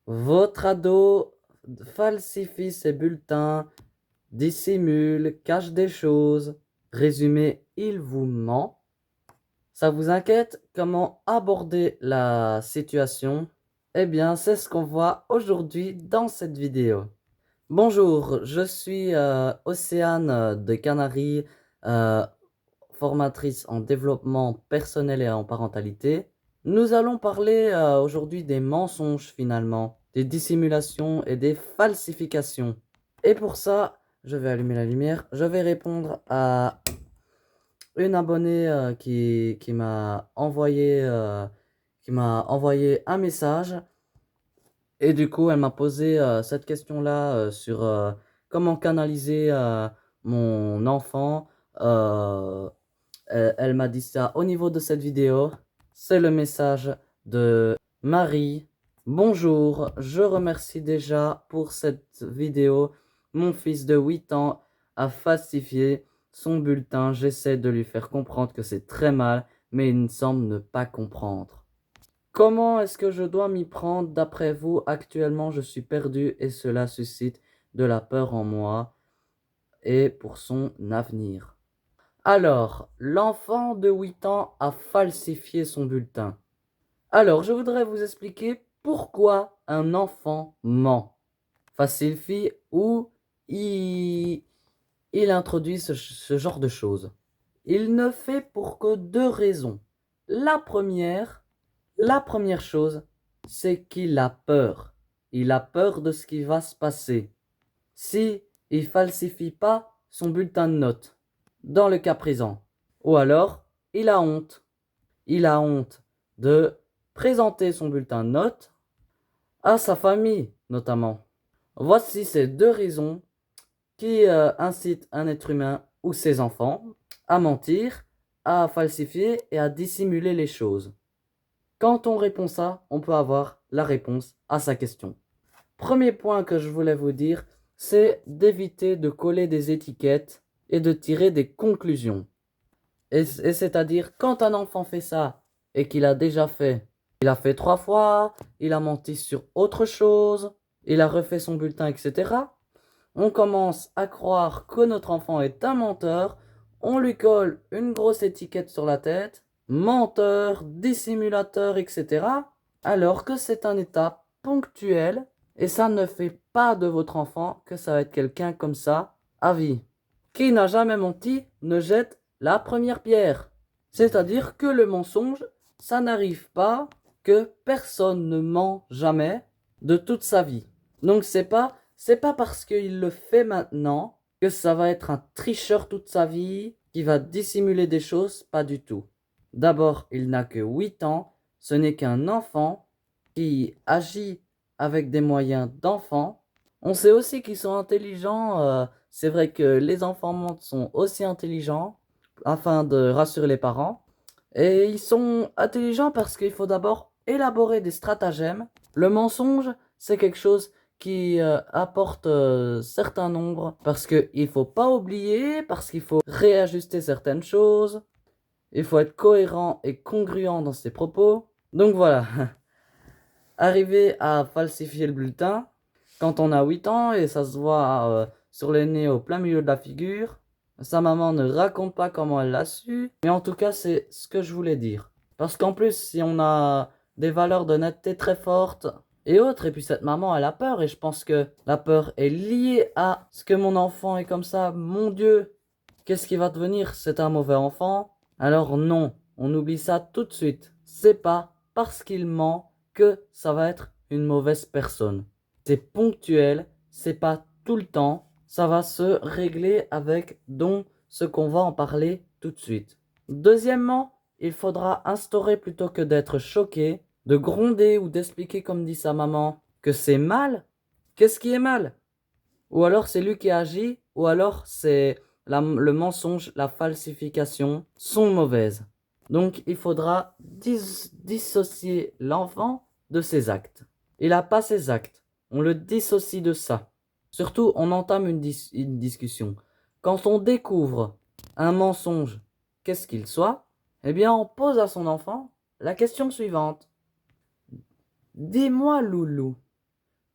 Votre ado falsifie ses bulletins, dissimule, cache des choses. Résumé, il vous ment. Ça vous inquiète? Comment aborder la situation? Eh bien, c'est ce qu'on voit aujourd'hui dans cette vidéo. Bonjour, je suis Océane de Canaries, euh, formatrice en développement personnel et en parentalité. Nous allons parler aujourd'hui des mensonges finalement, des dissimulations et des falsifications. Et pour ça, je vais allumer la lumière, je vais répondre à une abonnée qui m'a envoyé un message. Et du coup, elle m'a posé cette question-là sur comment canaliser mon enfant. Euh, Elle m'a dit ça au niveau de cette vidéo. C'est le message de Marie. Bonjour, je remercie déjà pour cette vidéo. Mon fils de 8 ans a falsifié son bulletin. J'essaie de lui faire comprendre que c'est très mal, mais il semble ne pas comprendre. Comment est-ce que je dois m'y prendre d'après vous? Actuellement, je suis perdu et cela suscite de la peur en moi et pour son avenir. Alors, l'enfant de 8 ans a falsifié son bulletin. Alors, je voudrais vous expliquer pourquoi un enfant ment, falsifie ou il introduit ce genre de choses. Il ne fait pour que deux raisons. La première, la première chose, c'est qu'il a peur. Il a peur de ce qui va se passer. Si il falsifie pas son bulletin de notes, dans le cas présent, ou alors il a honte. Il a honte de présenter son bulletin de notes à sa famille, notamment. Voici ces deux raisons qui incitent un être humain ou ses enfants à mentir, à falsifier et à dissimuler les choses. Quand on répond ça, on peut avoir la réponse à sa question. Premier point que je voulais vous dire, c'est d'éviter de coller des étiquettes et de tirer des conclusions. Et c'est-à-dire, quand un enfant fait ça et qu'il a déjà fait, il a fait 3 fois, il a menti sur autre chose, il a refait son bulletin, etc. On commence à croire que notre enfant est un menteur, on lui colle une grosse étiquette sur la tête, menteur, dissimulateur, etc. Alors que c'est un état ponctuel et ça ne fait pas de votre enfant que ça va être quelqu'un comme ça à vie. Qui n'a jamais menti ne jette la première pierre. C'est-à-dire que le mensonge, ça n'arrive pas, que personne ne ment jamais de toute sa vie. Donc c'est pas parce qu'il le fait maintenant que ça va être un tricheur toute sa vie, qui va dissimuler des choses, pas du tout. D'abord, il n'a que 8 ans, ce n'est qu'un enfant qui agit avec des moyens d'enfant. On sait aussi qu'ils sont intelligents, c'est vrai que les enfants mentent sont aussi intelligents, afin de rassurer les parents. Et ils sont intelligents parce qu'il faut d'abord élaborer des stratagèmes. Le mensonge, c'est quelque chose qui apporte certains nombres parce qu'il ne faut pas oublier, parce qu'il faut réajuster certaines choses. Il faut être cohérent et congruent dans ses propos. Donc voilà, arriver à falsifier le bulletin quand on a 8 ans et ça se voit sur les nez au plein milieu de la figure. Sa maman ne raconte pas comment elle l'a su, mais en tout cas, c'est ce que je voulais dire. Parce qu'en plus, si on a des valeurs d'honnêteté très fortes et autres, et puis cette maman, elle a peur, et je pense que la peur est liée à ce que mon enfant est comme ça, mon Dieu, qu'est-ce qui va devenir? C'est un mauvais enfant? Alors non, on oublie ça tout de suite. C'est pas parce qu'il ment que ça va être une mauvaise personne. C'est ponctuel, c'est pas tout le temps, ça va se régler avec donc ce qu'on va en parler tout de suite. Deuxièmement, il faudra instaurer plutôt que d'être choqué, de gronder ou d'expliquer comme dit sa maman que c'est mal. Qu'est-ce qui est mal? Ou alors c'est lui qui agit, ou alors c'est le mensonge, la falsification sont mauvaises. Donc il faudra dissocier l'enfant de ses actes. Il n'a pas ses actes, on le dissocie de ça. Surtout, on entame une discussion. Quand on découvre un mensonge, qu'est-ce qu'il soit, eh bien on pose à son enfant la question suivante. Dis-moi, Loulou,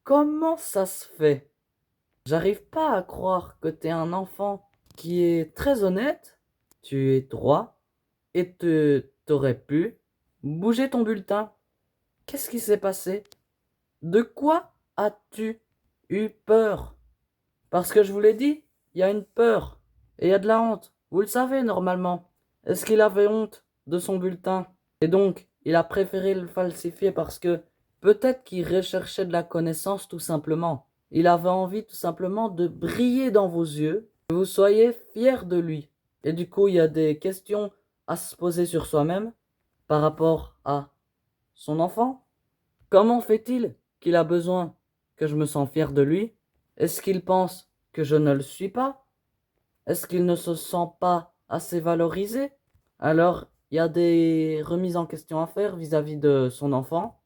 comment ça se fait? J'arrive pas à croire que t'es un enfant qui est très honnête, tu es droit, et t'aurais pu bouger ton bulletin. Qu'est-ce qui s'est passé? De quoi as-tu eu peur? Parce que je vous l'ai dit, il y a une peur et il y a de la honte. Vous le savez normalement. Est-ce qu'il avait honte de son bulletin? Et donc, il a préféré le falsifier parce que peut-être qu'il recherchait de la connaissance tout simplement. Il avait envie tout simplement de briller dans vos yeux, que vous soyez fiers de lui. Et du coup, il y a des questions à se poser sur soi-même par rapport à son enfant. Comment fait-il qu'il a besoin que je me sente fier de lui? Est-ce qu'il pense que je ne le suis pas? Est-ce qu'il ne se sent pas assez valorisé? Alors, il y a des remises en question à faire vis-à-vis de son enfant.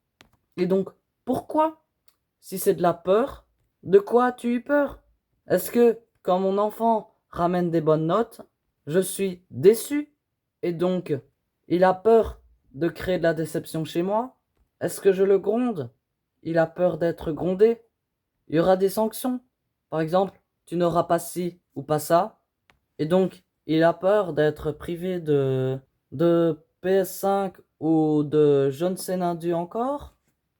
Et donc, pourquoi? Si c'est de la peur, de quoi as-tu eu peur? Est-ce que quand mon enfant ramène des bonnes notes, je suis déçu et donc il a peur de créer de la déception chez moi? Est-ce que je le gronde? Il a peur d'être grondé? Il y aura des sanctions. Par exemple, tu n'auras pas ci ou pas ça. Et donc, il a peur d'être privé de PS5 ou de je ne sais n'indu encore.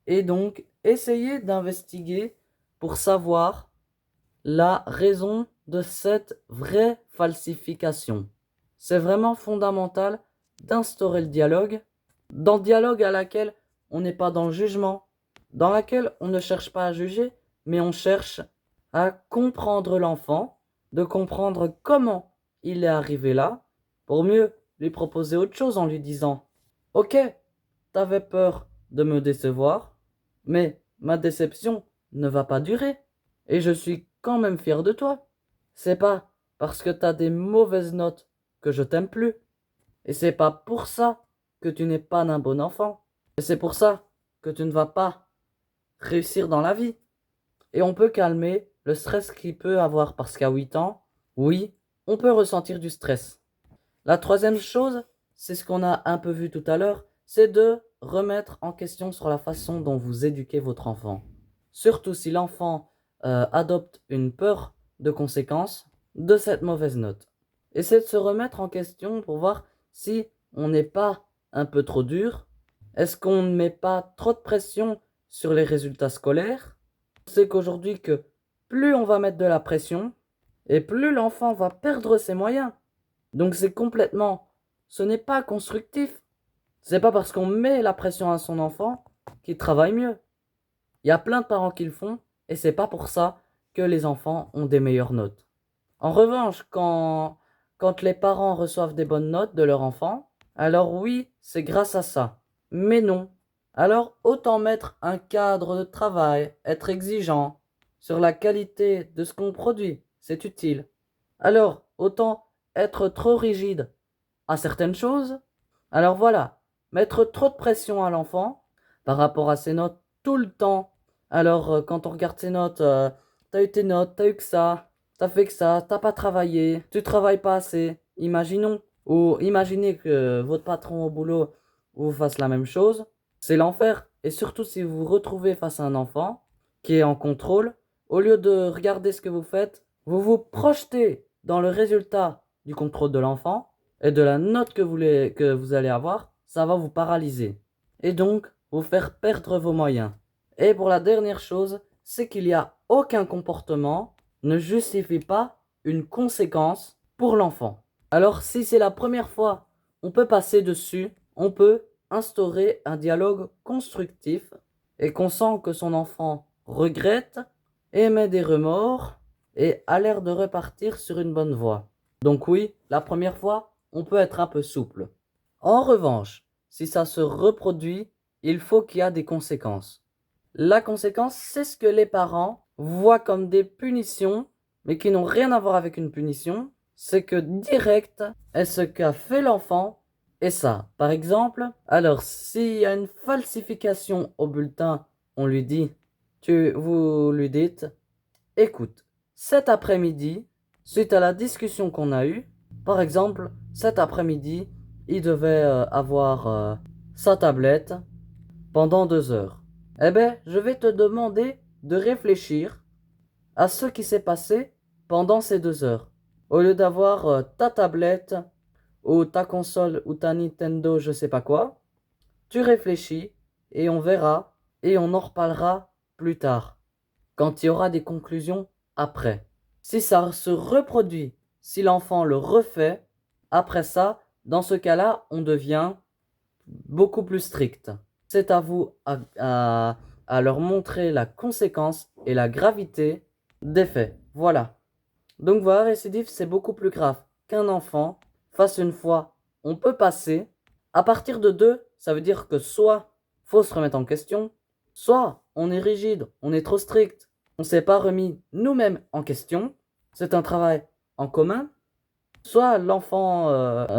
Et donc, essayez d'investiguer pour savoir la raison de cette vraie falsification. C'est vraiment fondamental d'instaurer le dialogue, dans le dialogue à laquelle on n'est pas dans le jugement, dans laquelle on ne cherche pas à juger, mais on cherche à comprendre l'enfant, de comprendre comment il est arrivé là, pour mieux lui proposer autre chose en lui disant: Ok, t'avais peur de me décevoir, mais ma déception ne va pas durer, et je suis quand même fier de toi. C'est pas parce que t'as des mauvaises notes que je t'aime plus, et c'est pas pour ça que tu n'es pas un bon enfant, et c'est pour ça que tu ne vas pas réussir dans la vie. Et on peut calmer le stress qu'il peut avoir parce qu'à 8 ans, oui, on peut ressentir du stress. La troisième chose, c'est ce qu'on a un peu vu tout à l'heure, c'est de remettre en question sur la façon dont vous éduquez votre enfant. Surtout si l'enfant adopte une peur de conséquences de cette mauvaise note. Et c'est de se remettre en question pour voir si on n'est pas un peu trop dur. Est-ce qu'on ne met pas trop de pression sur les résultats scolaires? C'est qu'aujourd'hui que plus on va mettre de la pression, et plus l'enfant va perdre ses moyens. Donc ce n'est pas constructif. C'est pas parce qu'on met la pression à son enfant qu'il travaille mieux. Il y a plein de parents qui le font, et c'est pas pour ça que les enfants ont des meilleures notes. En revanche, quand les parents reçoivent des bonnes notes de leur enfant, alors oui, c'est grâce à ça. Mais non. Alors autant mettre un cadre de travail, être exigeant sur la qualité de ce qu'on produit, c'est utile. Alors autant être trop rigide à certaines choses. Alors voilà, mettre trop de pression à l'enfant par rapport à ses notes tout le temps. Alors quand on regarde ses notes, t'as eu tes notes, t'as eu que ça, t'as fait que ça, t'as pas travaillé, tu travailles pas assez. Imaginons, ou imaginez que votre patron au boulot vous fasse la même chose. C'est l'enfer. Et surtout si vous vous retrouvez face à un enfant qui est en contrôle, au lieu de regarder ce que vous faites, vous vous projetez dans le résultat du contrôle de l'enfant et de la note que vous allez avoir, ça va vous paralyser. Et donc, vous faire perdre vos moyens. Et pour la dernière chose, c'est qu'il n'y a aucun comportement ne justifie pas une conséquence pour l'enfant. Alors, si c'est la première fois, on peut passer dessus, on peut instaurer un dialogue constructif et qu'on sent que son enfant regrette, émet des remords et a l'air de repartir sur une bonne voie. Donc oui, la première fois, on peut être un peu souple. En revanche, si ça se reproduit, il faut qu'il y ait des conséquences. La conséquence, c'est ce que les parents voient comme des punitions, mais qui n'ont rien à voir avec une punition. C'est que direct est ce qu'a fait l'enfant et ça. Par exemple, alors s'il y a une falsification au bulletin, on lui dit, vous lui dites, écoute, cet après-midi, suite à la discussion qu'on a eue, par exemple, cet après-midi, il devait avoir sa tablette pendant 2 heures. Eh ben, je vais te demander de réfléchir à ce qui s'est passé pendant ces 2 heures. Au lieu d'avoir ta tablette ou ta console ou ta Nintendo, je sais pas quoi, tu réfléchis et on verra et on en reparlera plus tard, quand il y aura des conclusions après. Si ça se reproduit, si l'enfant le refait, après ça, dans ce cas-là, on devient beaucoup plus strict. C'est à vous à leur montrer la conséquence et la gravité des faits. Voilà. Donc voilà, récidive, c'est beaucoup plus grave qu'un enfant fasse une fois, on peut passer. À partir de 2, ça veut dire que soit faut se remettre en question, soit on est rigide, on est trop strict, on ne s'est pas remis nous-mêmes en question, c'est un travail en commun, soit l'enfant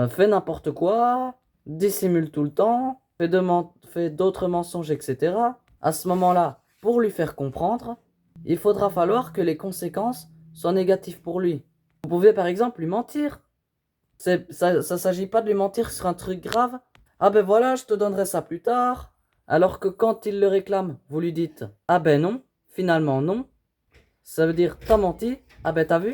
fait n'importe quoi, dissimule tout le temps, fait d'autres mensonges, etc. À ce moment-là, pour lui faire comprendre, il faudra falloir que les conséquences soient négatives pour lui. Vous pouvez par exemple lui mentir. Ça s'agit pas de lui mentir sur un truc grave. Ah ben voilà, je te donnerai ça plus tard. Alors que quand il le réclame, vous lui dites ah ben non, finalement non. Ça veut dire t'as menti. Ah ben t'as vu,